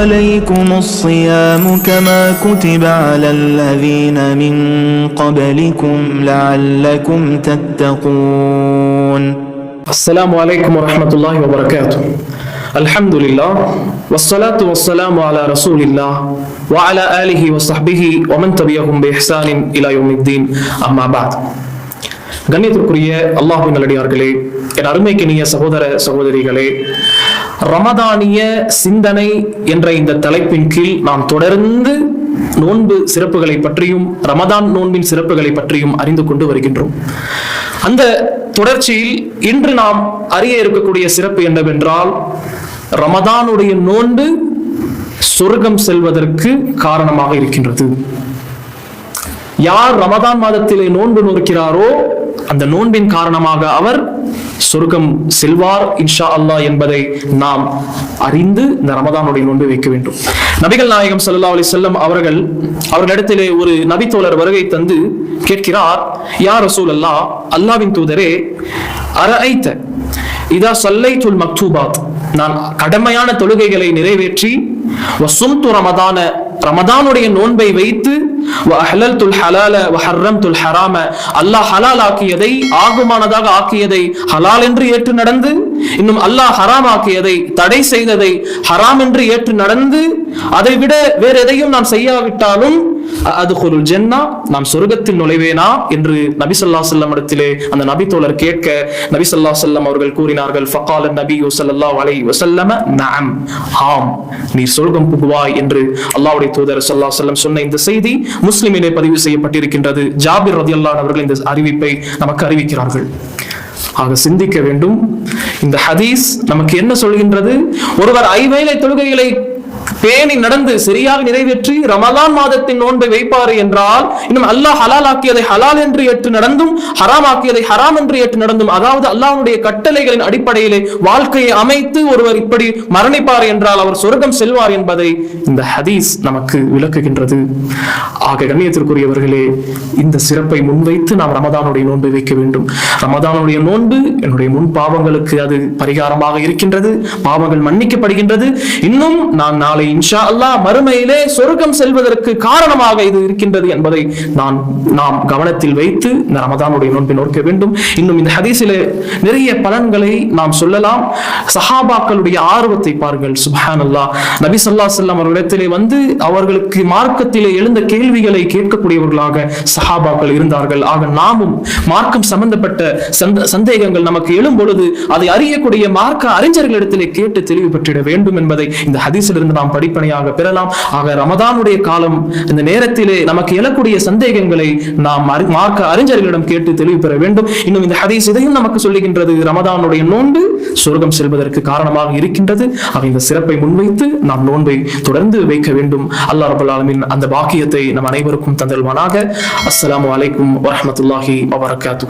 عليكم الصيام كما كتب على الذين من قبلكم لعلكم تتقون. السلام عليكم ورحمة الله وبركاته. الحمد لله والصلاة والسلام على رسول الله وعلى آله وصحبه ومن تبعهم بإحسان إلى يوم الدين. أما بعد. கண்ணியத்திற்குரிய அல்லாஹ்வின் நல்லடியார்களே, என் அருமைக்கினிய சகோதர சகோதரிகளே, ரமதானிய சிந்தனை என்ற இந்த தலைப்பின் கீழ் நாம் தொடர்ந்து நோன்பு சிறப்புகளை பற்றியும் ரமதான் நோன்பின் சிறப்புகளை பற்றியும் அறிந்து கொண்டு வருகின்றோம். அந்த தொடர்ச்சியில் இன்று நாம் அறிய இருக்கக்கூடிய சிறப்பு என்னவென்றால், ரமதானுடைய நோன்பு சொர்க்கம் செல்வதற்கு காரணமாக இருக்கின்றது. யார் ரமதான் மாதத்திலே நோன்பு நோக்கிறாரோ அந்த நோன்பின் காரணமாக அவர் சொர்க்கம் செல்வார் இன்ஷா அல்லாஹ் என்பதை நாம் அறிந்து இந்த ரமதானுடைய நோன்பை வைக்க வேண்டும். நபிகள் நாயகம் ஸல்லல்லாஹு அலைஹி வஸல்லம் அவர்களிடத்திலே ஒரு நபி தோழர் வருகை தந்து கேட்கிறார், யா ரசூலல்லாஹ், அல்லாஹ்வின் தூதரே, அரஐத இதா ஸல்லைத்துல் மக்தூபாத், நான் கடமையான தொழுகைகளை நிறைவேற்றி வஸும்து ரமதான, ரமதானுடைய நோன்பை வைத்து வஅஹலல்துல் ஹலால வஹர்ரம்துல் ஹராம, அல்லாஹ் ஹலால் ஆக்கியதை ஆகுமானதாக ஆக்கியதை ஹலால் என்று ஏற்று நடந்து, இன்னும் அல்லாஹ் ஹராம் ஆக்கியதை தடை செய்ததை ஹராம் என்று ஏற்று நடந்து, அதை விட வேற எதையும் நான் செய்யாவிட்டாலும் அதுகுலுல் ஜன்னா, நான் சொர்க்கத்தில் நுழைவேனா என்று நபி ஸல்லல்லாஹு அலைஹி வஸல்லம் இடத்திலே அந்த நபி தோழர் கேட்க நபி ஸல்லல்லாஹு அலைஹி வஸல்லம் அவர்கள் கூறினார்கள், ஃபகால நபியு ஸல்லல்லாஹு அலைஹி வஸல்லம் நஅம், ஆம், நீ சொர்க்கம் புகுவாய் என்று அல்லாஹ்வுடைய தூதர் ஸல்லல்லாஹு அலைஹி வஸல்லம் சொன்ன இந்த செய்தி முஸ்லிமிலே பதிவு செய்யப்பட்டிருக்கின்றது. ஜாபிர் ரலியல்லாஹு அன்ஹு அவர்கள் இந்த அறிவிப்பை நமக்கு அறிவிக்கிறார்கள். ஆக சிந்திக்க வேண்டும். இந்த ஹதீஸ் நமக்கு என்ன சொல்கின்றது? ஒருவர் ஐவேளை தொழுகைகளை பேணி நடந்து சரியாக நிறைவேற்றி ரமலான் மாதத்தின் நோன்பை வைப்பாரு என்றால், இன்னும் அல்லாஹ் ஹலால் ஆக்கியதை ஹலால் என்று ஏற்று நடந்தும் ஹராம் ஆக்கியதை ஹராம் என்று ஏற்று நடந்தும், அதாவது அல்லாஹ்வுடைய கட்டளைகளின் அடிப்படையிலே வாழ்க்கையை அமைத்து ஒருவர் இப்படி மரணிப்பார் என்றால் அவர் சொர்க்கம் செல்வார் என்பதை இந்த ஹதீஸ் நமக்கு விளக்குகின்றது. ஆக கண்ணியத்திற்குரியவர்களே, இந்த சிறப்பை முன்வைத்து நாம் ரமதானுடைய நோன்பை வைக்க வேண்டும். ரமதானுடைய நோன்பு என்னுடைய முன் பாவங்களுக்கு அது பரிகாரமாக இருக்கின்றது, பாவங்கள் மன்னிக்கப்படுகின்றது. இன்னும் நான் நாளை இன்ஷா அல்லாஹ் மறுமையிலே சொர்க்கம் செல்வதற்கு காரணமாக இது இருக்கின்றது என்பதை நாம் கவனத்தில் வைத்து இந்த ரமதானுடைய நோன்பை நோக்க வேண்டும். இன்னும் இந்த ஹதீஸிலே நிறைய பலன்களை நாம் சொல்லலாம். சஹாபாக்களுடைய ஆர்வத்தை பாருங்கள். சுப்ஹானல்லாஹ், நபி ஸல்லல்லாஹு அலைஹி வஸல்லம் அவர்களிடத்திலே வந்து அவர்களுக்கு மார்க்கத்திலே எழுந்த கேள்விகளை கேட்கக்கூடியவர்களாக சஹாபாக்கள் இருந்தார்கள். ஆக நாமும் மார்க்கம் சம்பந்தப்பட்ட சந்தேகங்கள் நமக்கு எழும் பொழுது அதை அறியக்கூடிய மார்க்க அறிஞர்களிடத்திலே கேட்டு தெளிவு பெற்றிட வேண்டும் என்பதை இந்த ஹதீஸிலிருந்து நாம் படிப்பனையாக பெறலாம். ஆக ரமதானுடைய காலம், இந்த நேரத்திலே நமக்கு எழக்கூடிய சந்தேகங்களை நாம் மார்க்க அறிஞர்களிடம் கேட்டு தெளிவு பெற வேண்டும். இன்னும் இந்த ஹதீஸ் இதையும் நமக்கு சொல்லுகின்றது, ரமதானுடைய நோன்பு சொர்க்கம் செல்வதற்கு காரணமாக இருக்கின்றது. ஆக இந்த சிறப்பை முன்வைத்து நாம் நோன்பை தொடர்ந்து வைக்க வேண்டும். அல்லாஹ் ரப்பல் ஆலமீன் அந்த பாக்கியத்தை நம் அனைவருக்கும் தந்தல்வானாக. அஸ்ஸலாமு அலைக்கும் வரஹ்மத்துல்லாஹி வபரகாத்துஹு.